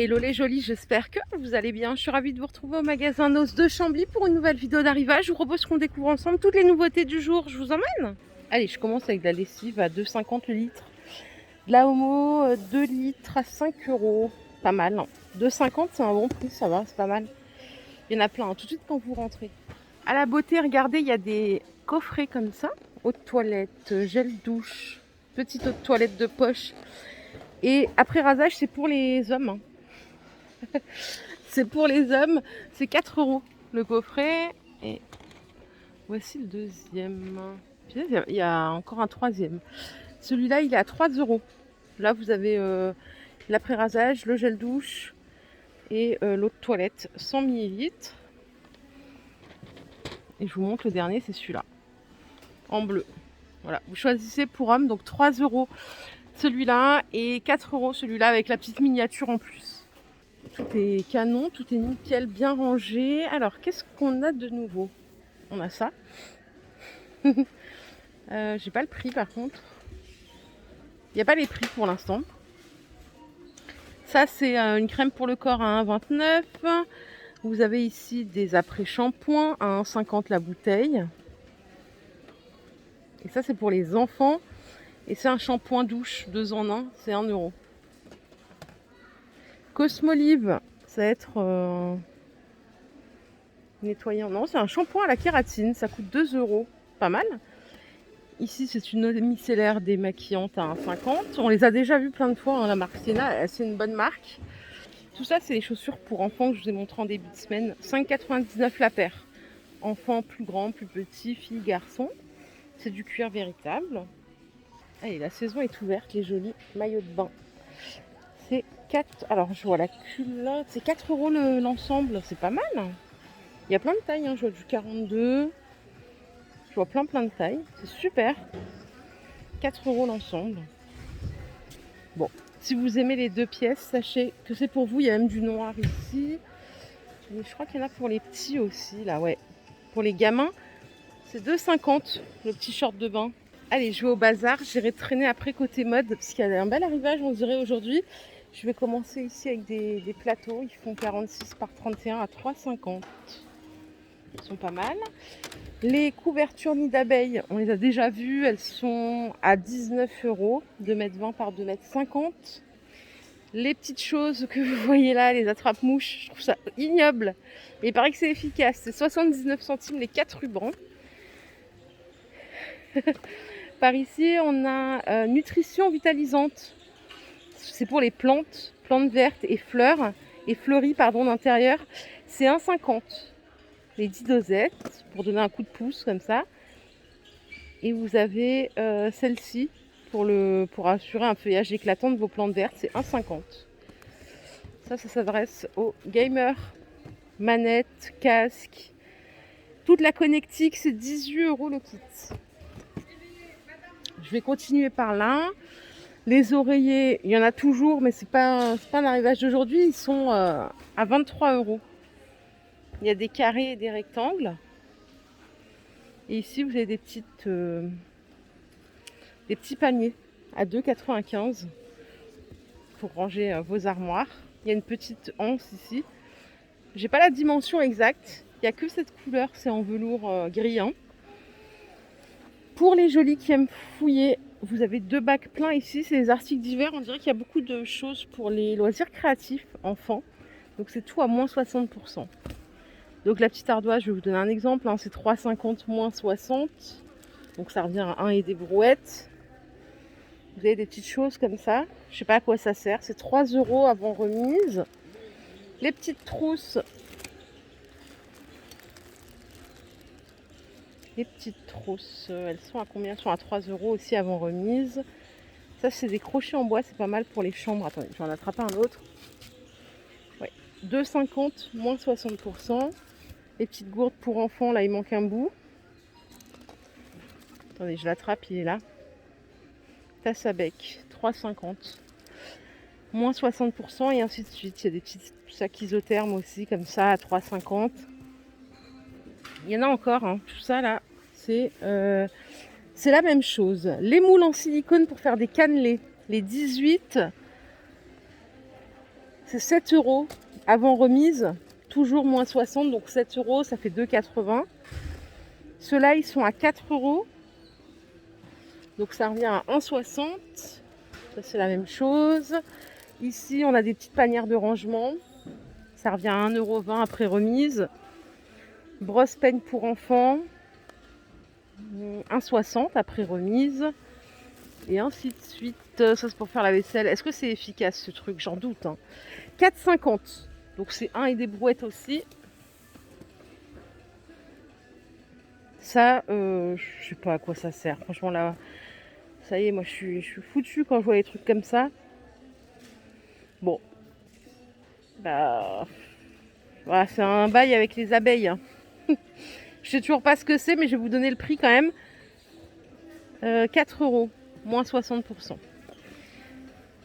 Hello les jolis, j'espère que vous allez bien. Je suis ravie de vous retrouver au magasin Noz de Chambly pour une nouvelle vidéo d'arrivage. Je vous propose qu'on découvre ensemble toutes les nouveautés du jour. Je vous emmène. Allez, je commence avec de la lessive à 2,50 le litre. De la Omo 2 litres à 5 euros. Pas mal. 2,50 c'est un bon prix, ça va, c'est pas mal. Il y en a plein, tout de suite quand vous rentrez. À la beauté, regardez, il y a des coffrets comme ça. Eau de toilette, gel douche, petite eau de toilette de poche. Et après rasage, c'est pour les hommes. C'est pour les hommes, c'est 4 euros le coffret. Et voici le deuxième. Il y a encore un troisième. Celui-là, il est à 3 euros. Là, vous avez l'après-rasage, le gel douche et l'eau de toilette 100 millilitres. Et je vous montre le dernier, c'est celui-là, en bleu. Voilà, vous choisissez pour homme, donc 3 euros celui-là et 4 euros celui-là avec la petite miniature en plus. Tout est canon, tout est nickel, bien rangé. Alors, qu'est-ce qu'on a de nouveau? On a ça. J'ai pas le prix par contre. Il n'y a pas les prix pour l'instant. Ça, c'est une crème pour le corps à 1,29 €. Vous avez ici des après-shampoings à 1,50 € la bouteille. Et ça, c'est pour les enfants. Et c'est un shampoing douche 2 en 1, c'est 1 €. Cosmolive, ça va être nettoyant. Non, c'est un shampoing à la kératine, ça coûte 2 €. Pas mal. Ici, c'est une eau micellaire démaquillante à 1,50 €. On les a déjà vus plein de fois, hein, la marque Sienna, c'est une bonne marque. Tout ça, c'est les chaussures pour enfants que je vous ai montré en début de semaine. 5,99 € la paire. Enfants plus grands, plus petits, filles, garçons. C'est du cuir véritable. Allez, la saison est ouverte, les jolis maillots de bain. C'est 4. Alors, je vois la culotte, c'est 4 € l'ensemble, c'est pas mal. Il y a plein de tailles, hein. Je vois du 42. Je vois plein de tailles, c'est super. 4 € l'ensemble. Bon, si vous aimez les 2 pièces, sachez que c'est pour vous. Il y a même du noir ici. Et je crois qu'il y en a pour les petits aussi, là, ouais. Pour les gamins, c'est 2,50 € le petit short de bain. Allez, je vais au bazar. J'irai traîner après côté mode, parce qu'il y a un bel arrivage, on dirait, aujourd'hui. Je vais commencer ici avec des plateaux. Ils font 46 par 31 à 3,50 €. Ils sont pas mal. Les couvertures nid d'abeilles, on les a déjà vues. Elles sont à 19 €, 2,20 m par 2,50 m. Les petites choses que vous voyez là, les attrape-mouches, je trouve ça ignoble. Mais il paraît que c'est efficace. C'est 79 centimes les 4 rubans. Par ici, on a nutrition vitalisante. C'est pour les plantes vertes et fleuries d'intérieur. C'est 1,50 €. Les 10 dosettes pour donner un coup de pouce comme ça. Et vous avez celle-ci pour assurer un feuillage éclatant de vos plantes vertes, c'est 1,50 €. Ça s'adresse aux gamers, manettes, casques, toute la connectique, c'est 18 € le kit. Je vais continuer par là. Les oreillers, il y en a toujours, mais c'est pas un arrivage d'aujourd'hui, ils sont à 23 €. Il y a des carrés et des rectangles. Et ici, vous avez des petits paniers à 2,95 € pour ranger vos armoires. Il y a une petite anse ici. J'ai pas la dimension exacte. Il n'y a que cette couleur, c'est en velours gris. Pour les jolis qui aiment fouiller, vous avez 2 bacs pleins ici. C'est les articles d'hiver. On dirait qu'il y a beaucoup de choses pour les loisirs créatifs enfants. Donc c'est tout à moins 60%. Donc la petite ardoise, je vais vous donner un exemple. C'est 3,50 moins 60. Donc ça revient à 1 et des brouettes. Vous avez des petites choses comme ça. Je sais pas à quoi ça sert. C'est 3 € avant remise. Les petites trousses. Elles sont à combien? Elles sont à 3 € aussi avant remise. Ça, c'est des crochets en bois. C'est pas mal pour les chambres. Attendez, je vais en attraper un autre. Ouais. 2,50 moins 60%. Les petites gourdes pour enfants. Là, il manque un bout. Attendez, je l'attrape. Il est là. Tasse à bec. 3,50. Moins 60% et ainsi de suite. Il y a des petits sacs isothermes aussi, comme ça, à 3,50. Il y en a encore, hein. Tout ça là, c'est la même chose. Les moules en silicone pour faire des cannelés. Les 18, C'est 7 euros avant remise, toujours moins 60, donc 7 euros, ça fait 2,80. Ceux-là, ils sont à 4 euros, donc ça revient à 1,60. Ça, c'est la même chose. Ici, on a des petites panières de rangement. Ça revient à 1,20 € après remise. Brosse peigne pour enfants, 1,60 après remise. Et ainsi de suite. Ça, c'est pour faire la vaisselle. Est-ce que c'est efficace, ce truc? J'en doute. 4,50. Donc, c'est un et des brouettes aussi. Ça, je sais pas à quoi ça sert. Franchement, là, ça y est, moi, je suis foutue quand je vois les trucs comme ça. Bon. Bah... Voilà, c'est un bail avec les abeilles. Je sais toujours pas ce que c'est, mais je vais vous donner le prix quand même. 4 euros, moins 60%.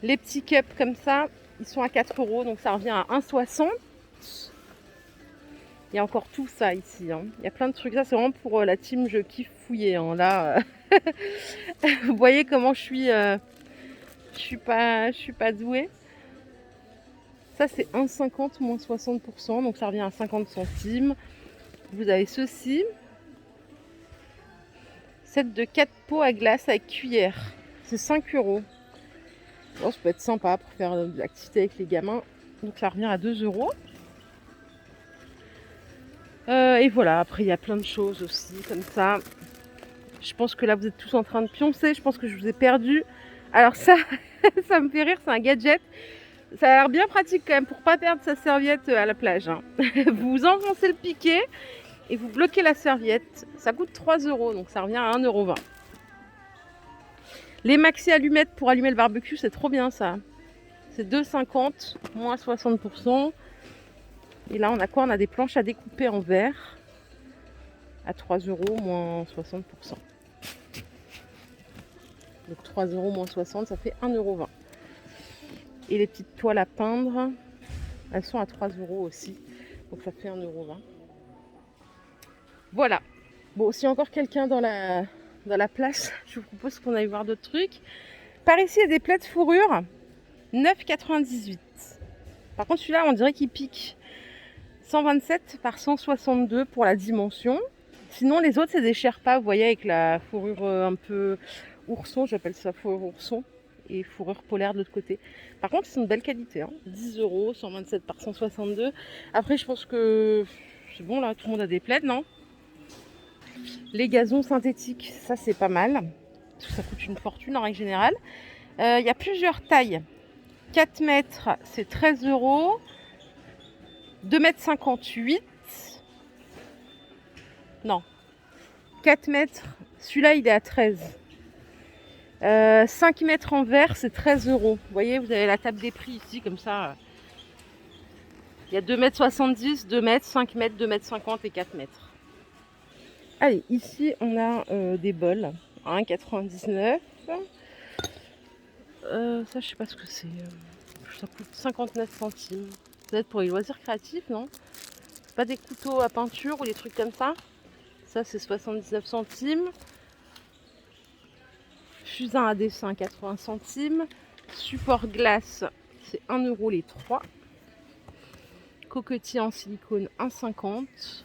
Les petits cups comme ça, ils sont à 4 euros, donc ça revient à 1,60. Il y a encore tout ça ici. Il y a plein de trucs. Ça, c'est vraiment pour la team je kiffe fouiller. Là, vous voyez comment je suis pas douée. Ça, c'est 1,50 moins 60%, donc ça revient à 50 centimes. Vous avez ceci. Set de 4 pots à glace avec cuillère. C'est 5 euros. Bon, ça peut être sympa pour faire de l'activité avec les gamins. Donc ça revient à 2 euros. Et voilà, après il y a plein de choses aussi comme ça. Je pense que là vous êtes tous en train de pioncer. Je pense que je vous ai perdu. Alors ça, ça me fait rire, c'est un gadget. Ça a l'air bien pratique quand même pour pas perdre sa serviette à la plage. Vous enfoncez le piquet et vous bloquez la serviette. Ça coûte 3 euros, donc ça revient à 1,20 €. Les maxi allumettes pour allumer le barbecue, c'est trop bien ça. C'est 2,50, moins 60%. Et là, on a quoi? On a des planches à découper en verre à 3 euros, moins 60%. Donc 3 euros moins 60, ça fait 1,20 €. Et les petites toiles à peindre, elles sont à 3 euros aussi. Donc ça fait 1,20 €. Voilà. Bon, s'il y a encore quelqu'un dans la place, je vous propose qu'on aille voir d'autres trucs. Par ici, il y a des plaids de fourrure, 9,98. Par contre, celui-là, on dirait qu'il pique. 127 par 162 pour la dimension. Sinon, les autres, c'est des Sherpas, vous voyez, avec la fourrure un peu ourson, j'appelle ça fourrure ourson, et fourrure polaire de l'autre côté. Par contre, c'est une belle qualité. 10 euros, 127 par 162. Après, je pense que c'est bon, là, tout le monde a des plaids, non? Les gazons synthétiques, ça, c'est pas mal. Ça coûte une fortune en règle générale. Il y a plusieurs tailles. 4 mètres, c'est 13 euros. 2,58 m. Non. 4 mètres. Celui-là, il est à 13. 5 mètres en verre, c'est 13 euros. Vous voyez, vous avez la table des prix ici, comme ça. Il y a 2,70 m, 2 mètres, 5 mètres, 2,50 m et 4 mètres. Allez, ici, on a des bols. 1,99 €. Ça, je sais pas ce que c'est. Ça coûte 59 centimes. Peut-être pour les loisirs créatifs, non? C'est pas des couteaux à peinture ou des trucs comme ça? Ça, c'est 79 centimes. Fusain à dessin, 80 centimes. Support glace, c'est 1 € les 3. Cocotier en silicone, 1,50 €.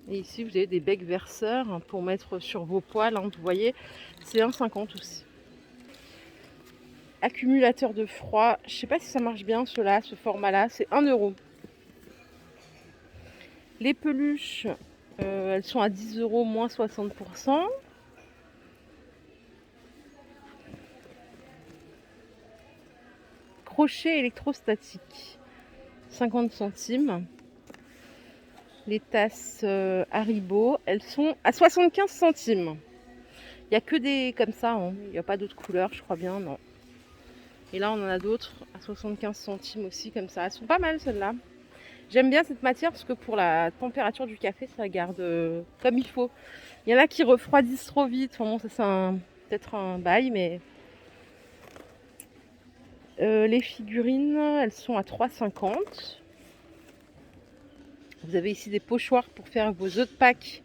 Et ici, vous avez des becs verseurs pour mettre sur vos poêles. Vous voyez, c'est 1,50 € aussi. Accumulateur de froid, je sais pas si ça marche bien ceux-là, ce format-là, c'est 1 €. Les peluches, elles sont à 10 euros, moins 60%. Crochet électrostatique, 50 centimes. Les tasses Haribo, elles sont à 75 centimes. Il n'y a que des comme ça, il n'y a pas d'autres couleurs, je crois bien, non. Et là, on en a d'autres à 75 centimes aussi, comme ça. Elles sont pas mal, celles-là. J'aime bien cette matière parce que pour la température du café, ça garde comme il faut. Il y en a qui refroidissent trop vite. Enfin bon, ça c'est peut-être un bail, mais... les figurines, elles sont à 3,50 €. Vous avez ici des pochoirs pour faire vos œufs de Pâques.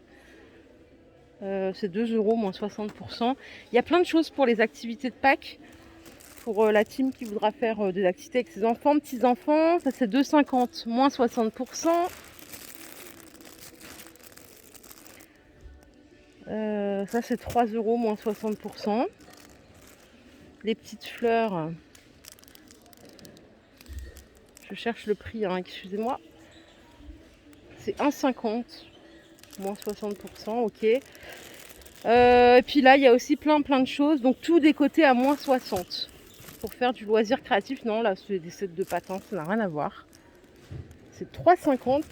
C'est 2 euros, moins 60%. Il y a plein de choses pour les activités de Pâques. pour la team qui voudra faire des activités avec ses enfants, petits-enfants. Ça, c'est 2,50 moins 60%. Ça, c'est 3 € moins 60%. Les petites fleurs, je cherche le prix, hein, excusez-moi. C'est 1,50 moins 60%, ok. Et puis là, il y a aussi plein de choses. Donc tout des côtés à moins 60. Pour faire du loisir créatif, non, là, c'est des sets de patins, ça n'a rien à voir. C'est 3,50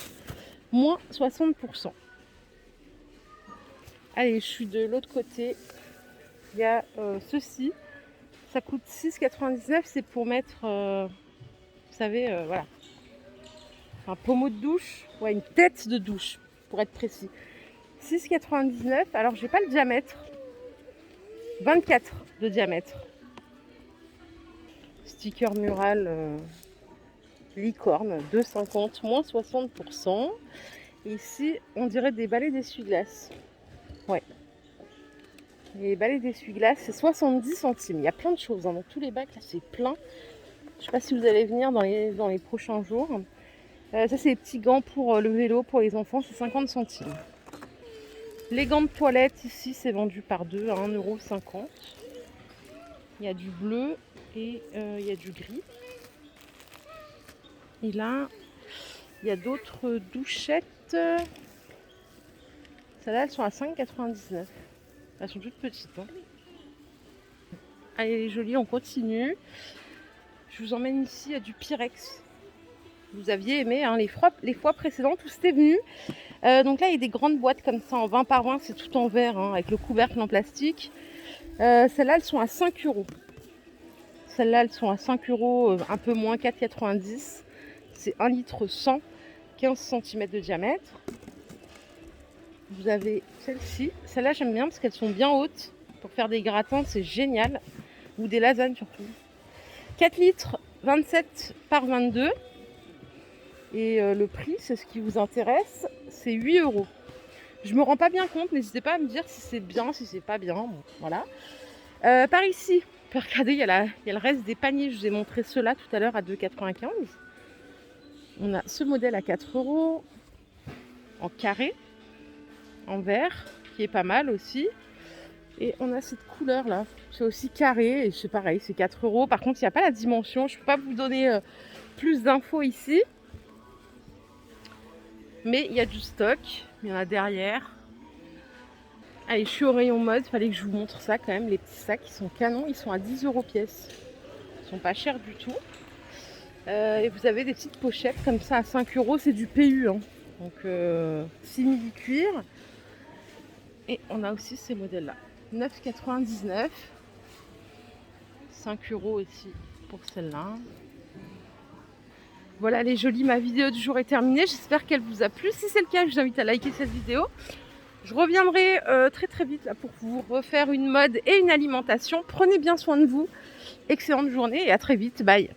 moins 60%. Allez, je suis de l'autre côté. Il y a ceci. Ça coûte 6,99. C'est pour mettre, vous savez, voilà, un pommeau de douche. Ouais, une tête de douche, pour être précis. 6,99. Alors, j'ai pas le diamètre. 24 de diamètre. Sticker mural licorne. 2,50 moins 60%. Et ici, on dirait des balais d'essuie-glace. Ouais. Les balais d'essuie-glace, c'est 70 centimes. Il y a plein de choses, hein. Dans tous les bacs, là, c'est plein. Je ne sais pas si vous allez venir dans les prochains jours. Ça, c'est les petits gants pour le vélo, pour les enfants, c'est 50 centimes. Les gants de toilette, ici, c'est vendu par deux à 1,50 €. Il y a du bleu et il y a du gris. Et là, il y a d'autres douchettes. Celles-là, elles sont à 5,99 €. Elles sont toutes petites. Hein. Allez, les jolies, on continue. Je vous emmène ici à du Pyrex. Vous aviez aimé hein, les fois précédentes où c'était venu. Donc là, il y a des grandes boîtes comme ça en 20 par 20. C'est tout en verre hein, avec le couvercle en plastique. Celles-là, elles sont à 5 €. Celles-là, elles sont à 5 €, un peu moins, 4,90 €. C'est 1 litre 100, 15 cm de diamètre. Vous avez celle-ci. Celle-là, j'aime bien parce qu'elles sont bien hautes. Pour faire des gratins, c'est génial. Ou des lasagnes surtout. 4 litres, 27 par 22. Et le prix, c'est ce qui vous intéresse, c'est 8 €. Je me rends pas bien compte, n'hésitez pas à me dire si c'est bien, si c'est pas bien. Bon, voilà. Par ici, regardez, il y a le reste des paniers. Je vous ai montré ceux-là tout à l'heure à 2,95 €. On a ce modèle à 4 € en carré, en vert, qui est pas mal aussi. Et on a cette couleur là, c'est aussi carré et c'est pareil, c'est 4 €. Par contre, il n'y a pas la dimension, je ne peux pas vous donner plus d'infos ici. Mais il y a du stock, il y en a derrière. Allez, je suis au rayon mode, fallait que je vous montre ça quand même. Les petits sacs, ils sont canons, ils sont à 10 € pièce. Ils sont pas chers du tout. Et vous avez des petites pochettes comme ça à 5 €, c'est du PU. Hein. Donc simili-cuir. Et on a aussi ces modèles-là. 9,99 €. 5 € aussi pour celle-là. Voilà les jolies, ma vidéo du jour est terminée. J'espère qu'elle vous a plu. Si c'est le cas, je vous invite à liker cette vidéo. Je reviendrai très vite là, pour vous refaire une mode et une alimentation. Prenez bien soin de vous. Excellente journée et à très vite. Bye.